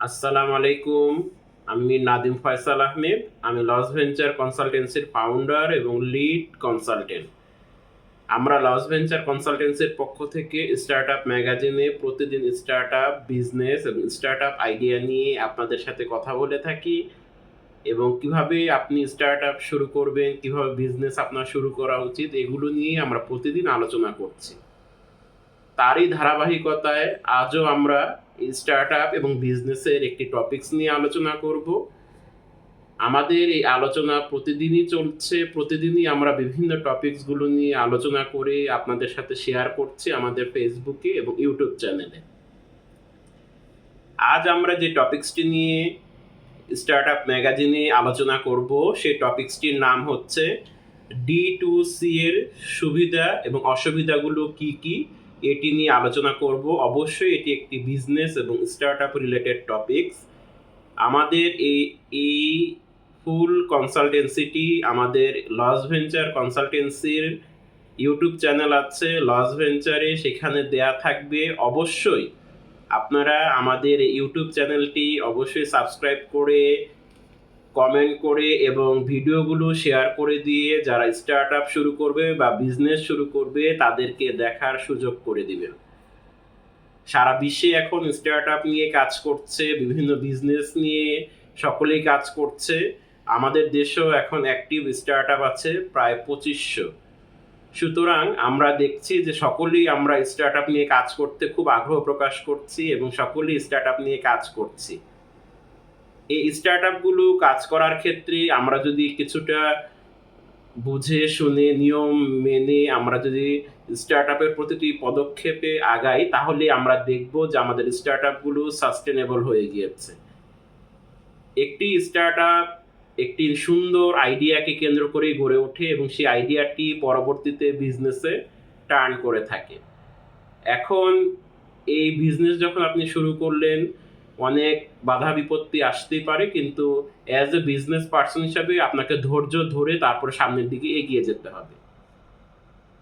আসসালামু আলাইকুম। আমি নাদিম ফয়সাল আহমেদ। আমি লস ভেঞ্চার কনসালটেন্সির ফাউন্ডার এবং লিড কনসালটেন্ট। আমরা লস ভেঞ্চার কনসালটেন্সির পক্ষ থেকে স্টার্টআপ ম্যাগাজিনে প্রতিদিন স্টার্টআপ বিজনেস এবং স্টার্টআপ আইডিয়া নিয়ে আপনাদের সাথে কথা বলে থাকি এবং কিভাবে আপনি স্টার্টআপ শুরু করবেন, কিভাবে বিজনেস আপনার শুরু করা উচিত, এগুলো নিয়ে আমরা প্রতিদিন আলোচনা করছি। তারই ধারাবাহিকতায় আজও আমরা স্টার্টআপ এবং বিজনেসের একটি টপিকস নিয়ে আলোচনা করব। আমাদের এই আলোচনা প্রতিদিনই চলছে, প্রতিদিনই আমরা বিভিন্ন টপিকসগুলো নিয়ে আলোচনা করে আপনাদের সাথে শেয়ার করছি আমাদের ফেসবুকে এবং ইউটিউব চ্যানেলে। আজ আমরা যে টপিকসটি নিয়ে স্টার্টআপ ম্যাগাজিনে আলোচনা করব সেই টপিকসটির নাম হচ্ছে D2C এর সুবিধা এবং অসুবিধাগুলো কি কি, এটি নিয়ে আলোচনা করব। অবশ্যই এটি একটি বিজনেস এবং স্টার্টআপ রিলেটেড টপিকস। আমাদের এই ফুল কনসালটেন্সিটি আমাদের লস ভেঞ্চার কনসালটেন্সির ইউটিউব চ্যানেল আছে লস ভেঞ্চারে, সেখানে দেয়া থাকবে। অবশ্যই আপনারা আমাদের ইউটিউব চ্যানেলটি অবশ্যই সাবস্ক্রাইব করে, কমেন্ট করে এবং ভিডিওগুলো শেয়ার করে দিয়ে যারা স্টার্টআপ শুরু করবে বা বিজনেস শুরু করবে তাদেরকে দেখার সুযোগ করে দিবেন। সারা বিশ্বে এখন স্টার্টআপ নিয়ে কাজ করছে, বিভিন্ন বিজনেস নিয়ে সকলেই কাজ করছে। আমাদের দেশেও এখন অ্যাক্টিভ স্টার্টআপ আছে প্রায় 2500। সুতরাং আমরা দেখছি যে সকলেই আমরা স্টার্টআপ নিয়ে কাজ করতে খুব আগ্রহ প্রকাশ করছি এবং সকলেই স্টার্টআপ নিয়ে কাজ করছি। এই স্টার্টআপগুলো কাজ করার ক্ষেত্রে আমরা যদি কিছুটা বুঝে শুনে নিয়ম মেনে আমরা যদি স্টার্টআপের প্রতিটি পদক্ষেপে আগাই, তাহলে আমরা দেখব যে আমাদের স্টার্টআপগুলো সাস্টেনেবল হয়ে গিয়েছে। একটি স্টার্টআপ একটি সুন্দর আইডিয়াকে কেন্দ্র করেই গড়ে ওঠে এবং সেই আইডিয়াটি পরবর্তীতে বিজনেসে টার্ন করে থাকে। এখন এই বিজনেস যখন আপনি শুরু করলেন, অনেক বাধা বিপত্তি আসতেই পারে, কিন্তু অ্যাজ এ বিজনেস পার্সন হিসাবে আপনাকে ধৈর্য ধরে তারপরে সামনের দিকে এগিয়ে যেতে হবে।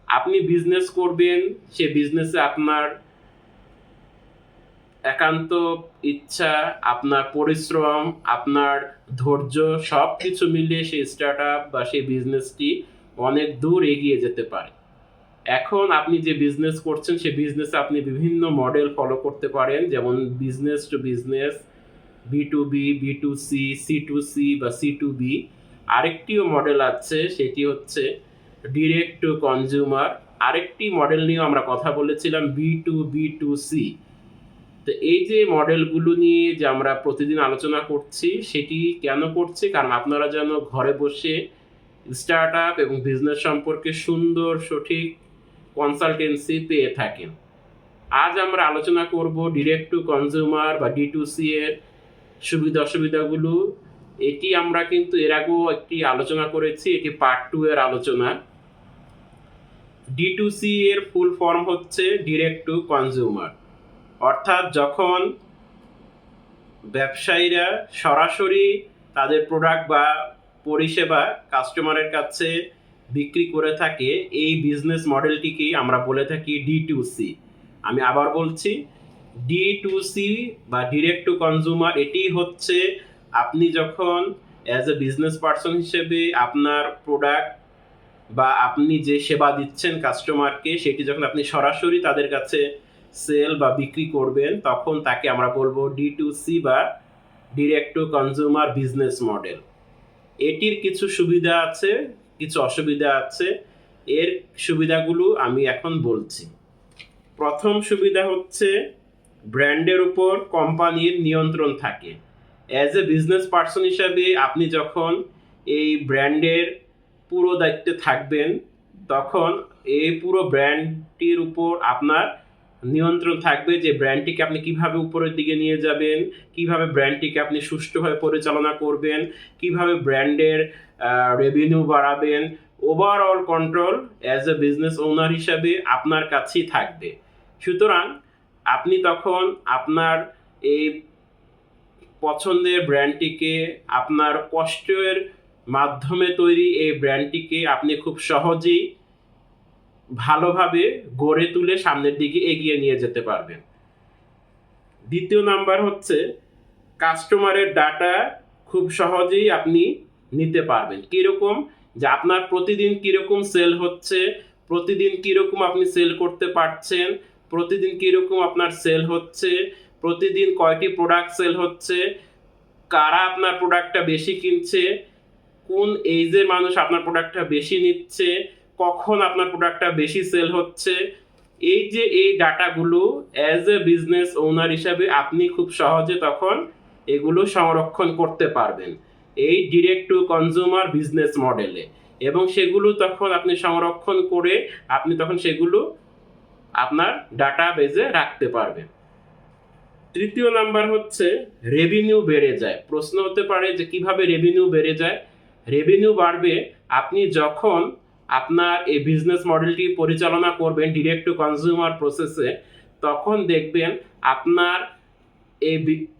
আপনি বিজনেস করবেন, সে বিজনেসে আপনার একান্ত ইচ্ছা, আপনার পরিশ্রম, আপনার ধৈর্য সব কিছু মিলিয়ে সেই স্টার্টআপ বা সেই বিজনেসটি অনেক দূর এগিয়ে যেতে পারে। এখন আপনি যে বিজনেস করছেন সেই বিজনেসে আপনি বিভিন্ন মডেল ফলো করতে পারেন, যেমন business to business, B2B, B2C, C2C বা C2B। আরেকটিও মডেল আছে, সেটি হচ্ছে ডিরেক্ট টু কনজিউমার। আরেকটি মডেল নিয়েও আমরা কথা বলেছিলাম, B2B2C। তো এই যে মডেলগুলো নিয়ে যে আমরা প্রতিদিন আলোচনা করছি, সেটি কেন করছি? কারণ আপনারা যেন ঘরে বসে স্টার্টআপ এবং বিজনেস সম্পর্কে সুন্দর সঠিক কনসালটেন্সি পেয়ে থাকেন। আজ আমরা আলোচনা করব ডিরেক্ট টু কনজিউমার বা D2C এর সুবিধা অসুবিধাগুলো। এটি আমরা কিন্তু এর আগেও একটি আলোচনা করেছি, এটি পার্ট 2 এর আলোচনা। D2C এর ফুল ফর্ম হচ্ছে ডিরেক্ট টু কনজিউমার, অর্থাৎ যখন ব্যবসায়ীরা সরাসরি তাদের প্রোডাক্ট বা পরিষেবা কাস্টমারের কাছে বিক্রি করে থাকে, এই বিজনেস মডেলটিকেই আমরা বলে থাকি D2C। আমি আবার বলছি, D2C বা ডিরেক্ট টু কনজিউমার, এটি হচ্ছে আপনি যখন অ্যাজ এ বিজনেস পার্সন হিসেবে আপনার প্রোডাক্ট বা আপনি যে সেবা দিচ্ছেন কাস্টমারকে, সেটি যখন আপনি সরাসরি তাদের কাছে সেল বা বিক্রি করবেন, তখন তাকে আমরা বলবো D2C বা direct to consumer business model. এটির কিছু সুবিধা আছে, কিছু অসুবিধা আছে। এর সুবিধাগুলো আমি এখন বলছি। প্রথম সুবিধা হচ্ছে ব্র্যান্ডের উপর কোম্পানির নিয়ন্ত্রণ থাকে। অ্যাজ এ বিজনেস পার্সন হিসাবে আপনি যখন এই ব্র্যান্ডের পুরো দায়িত্বে থাকবেন, তখন এই পুরো ব্র্যান্ডটির উপর আপনার নিয়ন্ত্রণ থাকবে যে ব্র্যান্ডটিকে আপনি কিভাবে উপরের দিকে নিয়ে যাবেন, কিভাবে ব্র্যান্ডটিকে আপনি সুষ্ঠুভাবে পরিচালনা করবেন, কিভাবে ব্র্যান্ডের রেভিনিউ বাড়াবেন। Overall control as a business owner হিসাবে আপনার কাছেই থাকবে। সুতরাং আপনি তখন আপনার এই পছন্দের ব্র্যান্ডটিকে, আপনার কষ্টের মাধ্যমে তৈরি এই ব্র্যান্ডটিকে আপনি খুব সহজেই ভালোভাবে গড়ে তুলে সামনের দিকে এগিয়ে নিয়ে যেতে পারবেন। দ্বিতীয় নাম্বার হচ্ছে কাস্টমারের ডাটা খুব সহজেই আপনি নিতে পারবেন। কীরকম, যে আপনার প্রতিদিন কীরকম সেল হচ্ছে, প্রতিদিন কীরকম আপনি সেল করতে পারছেন, প্রতিদিন কীরকম আপনার সেল হচ্ছে, প্রতিদিন কয়টি প্রোডাক্ট সেল হচ্ছে, কারা আপনার প্রোডাক্টটা বেশি কিনছে, কোন এইজের মানুষ আপনার প্রোডাক্টটা বেশি নিচ্ছে, কখন আপনার প্রোডাক্টটা বেশি সেল হচ্ছে। এই ডাটাগুলো অ্যাজ এ বিজনেস ওনার হিসাবে আপনি খুব সহজে তখন এগুলো সংরক্ষণ করতে পারবেন এই ডিরেক্ট টু কনজিউমার বিজনেস মডেলে, এবং সেগুলো তখন আপনি সংরক্ষণ করে আপনি তখন সেগুলো আপনার ডাটাবেজে রাখতে পারবেন। তৃতীয় নাম্বার হচ্ছে রেভিনিউ বেড়ে যায়। প্রশ্ন হতে পারে যে কিভাবে রেভিনিউ বেড়ে যায়। রেভিনিউ বাড়বে আপনি যখন আপনার এই বিজনেস মডেলটি পরিচালনা করবেন ডিরেক্ট টু কনজিউমার প্রসেসে, তখন দেখবেন আপনার এই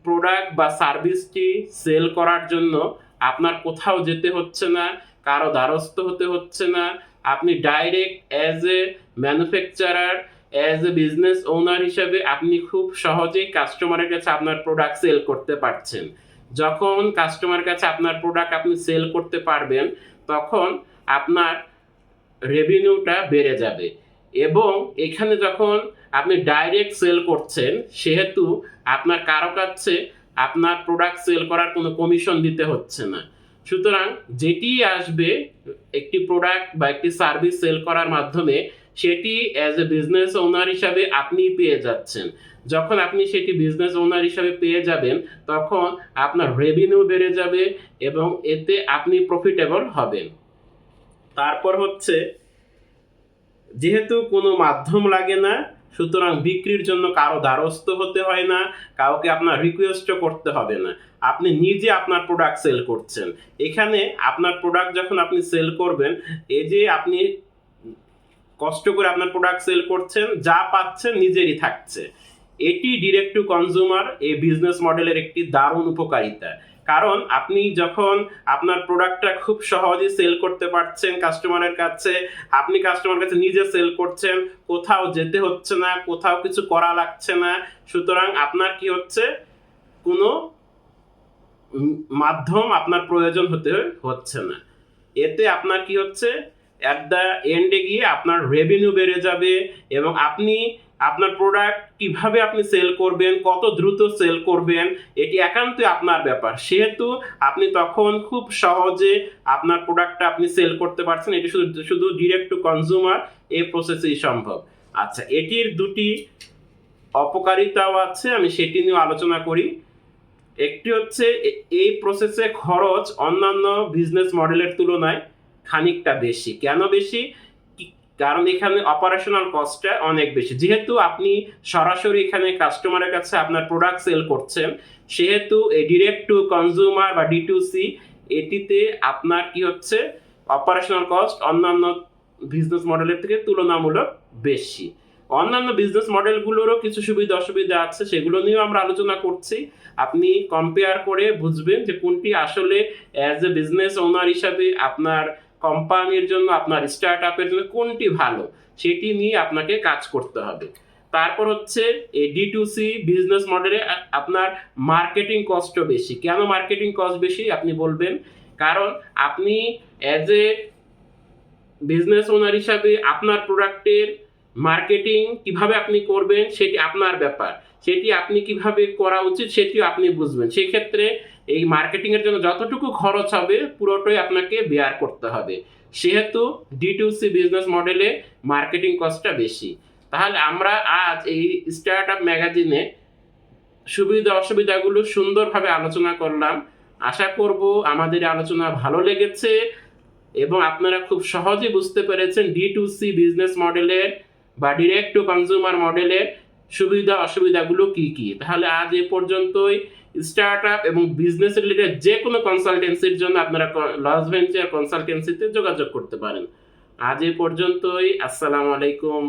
প্রোডাক্ট বা সার্ভিসটি সেল করার জন্য আপনার কোথাও যেতে হচ্ছে না, কারো দ্বারস্থ হতে হচ্ছে না। আপনি direct as a manufacturer, as a business owner হিসাবে আপনি খুব সহজেই কাস্টমারের কাছে আপনার প্রোডাক্ট সেল করতে পারছেন। যখন কাস্টমারের কাছে আপনার প্রোডাক্ট আপনি সেল করতে পারবেন, তখন আপনার রেভিনিউটা বেড়ে যাবে। এবং এখানে যখন আপনি ডাইরেক্ট সেল করছেন, সেহেতু আপনার কারো কাছে আপনার প্রোডাক্ট সেল করার কোনো কমিশন দিতে হচ্ছে না। সুতরাং যেটি আসবে একটি প্রোডাক্ট বা একটি সার্ভিস সেল করার মাধ্যমে, সেটি অ্যাজ এ বিজনেস ওনার হিসাবে আপনি পেয়ে যাচ্ছেন। যখন আপনি সেটি বিজনেস ওনার হিসাবে পেয়ে যাবেন, তখন আপনার রেভিনিউ বেড়ে যাবে এবং এতে আপনি প্রফিটেবল হবেন। তারপর হচ্ছে, যেহেতু কোনো মাধ্যম লাগে না, সুতরাং বিক্রির জন্য কারো দ্বারস্থ হতে হয় না, কাউকে আপনার রিকোয়েস্টও করতে হবে না, আপনি নিজে আপনার প্রোডাক্ট সেল করছেন। এখানে আপনার প্রোডাক্ট যখন আপনি সেল করবেন, এই যে আপনি কষ্ট করে আপনার প্রোডাক্ট সেল করছেন, যা পাচ্ছেন নিজেরই থাকছে। এটি ডিরেক্ট টু কনজিউমার এই বিজনেস মডেলের একটি দারুণ উপকারিতা। কারণ আপনি যখন আপনার প্রোডাক্টটা খুব সহজেই সেল করতে পারছেন কাস্টমারের কাছে, আপনি কাস্টমারের কাছে নিজে সেল করছেন, কোথাও যেতে হচ্ছে না, কোথাও কিছু করা লাগছে না। সুতরাং আপনার কি হচ্ছে, কোনো মাধ্যম আপনার প্রয়োজন হচ্ছে না। এতে আপনার কি হচ্ছে, অ্যাট দ্য এন্ডে গিয়ে আপনার রেভিনিউ বেড়ে যাবে এবং আপনি আপনার প্রোডাক্ট কিভাবে আপনি সেল করবেন, কত দ্রুত সেল করবেন, এটি একান্তই আপনার ব্যাপার। সেহেতু আপনি তখন খুব সহজে আপনার প্রোডাক্টটা আপনি সেল করতে পারছেন। এটি শুধু ডিরেক্ট টু কনজিউমার এই প্রসেসেই সম্ভব। আচ্ছা, এটির দুটি অপকারিতাও আছে, আমি সেটি নিয়ে আলোচনা করি। একটি হচ্ছে, এই প্রসেসে খরচ অন্যান্য বিজনেস মডেলের তুলনায় খানিকটা বেশি। কেন বেশি? কারণ এখানে অপারেশনাল কস্টটা অনেক বেশি। যেহেতু আপনি সরাসরি এখানে কাস্টমারের কাছে আপনার প্রোডাক্ট সেল করছেন, সেহেতু এই ডিরেক্ট টু কনজিউমার বা D2C এটিতে আপনার কি হচ্ছে, অপারেশনাল কস্ট অন্যান্য বিজনেস মডেলের থেকে তুলনামূলক বেশি। অন্যান্য বিজনেস মডেলগুলোরও কিছু সুবিধা অসুবিধা আছে, সেগুলো নিয়েও আমরা আলোচনা করছি। আপনি কম্পেয়ার করে বুঝবেন যে কোনটি আসলে অ্যাজ এ বিজনেস ওনার হিসাবে আপনার কোম্পানির জন্য, আপনার স্টার্ট আপের জন্য কোনটি ভালো, সেটি নিয়ে আপনাকে কাজ করতে হবে। তারপর হচ্ছে এই D2C বিজনেস মডেলে আপনার মার্কেটিং কস্টও বেশি। কেন মার্কেটিং কস্ট বেশি আপনি বলবেন? কারণ আপনি অ্যাজ এ বিজনেস ওনার হিসাবে আপনার প্রোডাক্টের মার্কেটিং কিভাবে আপনি করবেন সেটি আপনার ব্যাপার। সেটি আপনি কিভাবে করা উচিত সেটিও আপনি বুঝবেন। সেক্ষেত্রে এই মার্কেটিংয়ের জন্য যতটুকু খরচ হবে পুরোটাই আপনাকে বেয়ার করতে হবে। সেহেতু D2C বিজনেস মডেলে মার্কেটিং কস্টটা বেশি। তাহলে আমরা আজ এই স্টার্ট আপ ম্যাগাজিনে সুবিধা অসুবিধাগুলো সুন্দরভাবে আলোচনা করলাম। আশা করব আমাদের আলোচনা ভালো লেগেছে এবং আপনারা খুব সহজে বুঝতে পেরেছেন D2C বিজনেস মডেলের বা ডিরেক্ট টু কনজিউমার মডেলের সুবিধা অসুবিধাগুলো কি কি। তাহলে আজ এ পর্যন্তই। স্টার্ট আপ এবং বিজনেস রিলেটেড যে কোনো কনসালটেন্সির জন্য আপনারা লস ভেঞ্চার কনসালটেন্সিতে যোগাযোগ করতে পারেন। আজ এ পর্যন্তই। আসসালামু আলাইকুম।